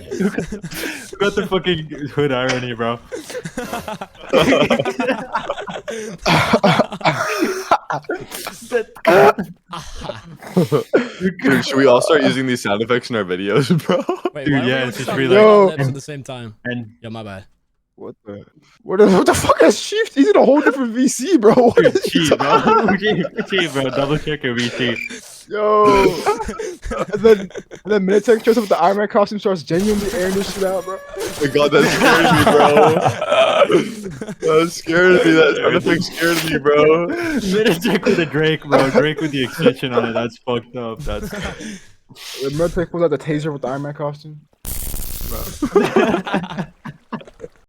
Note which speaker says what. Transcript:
Speaker 1: Who got the fucking hood irony, bro?
Speaker 2: Dude, should we all start using these sound effects in our videos, bro?
Speaker 3: Wait,
Speaker 1: Dude,
Speaker 3: why
Speaker 1: yeah,
Speaker 3: are we
Speaker 1: it's
Speaker 3: just
Speaker 1: just
Speaker 3: really
Speaker 1: really
Speaker 3: our
Speaker 4: like-
Speaker 3: lips at the same time?
Speaker 1: And
Speaker 3: Yo, my bad.
Speaker 4: What the fuck is Chief? He's in a whole different VC, bro. What
Speaker 1: dude,
Speaker 4: is he
Speaker 1: cheat,
Speaker 4: talking-
Speaker 1: bro. Cheat, bro. Double check your VC.
Speaker 4: Yo. and then Minitech shows up with the Iron Man costume, starts genuinely airing this shit out, bro.
Speaker 2: Oh my god, that scared me, bro. That scared me. That sound effect scared me, bro.
Speaker 1: Minitech with a Drake, bro. Drake with the extension on it. That's fucked up. That's.
Speaker 4: Minitech pulls out the taser with the Iron Man costume. Bro.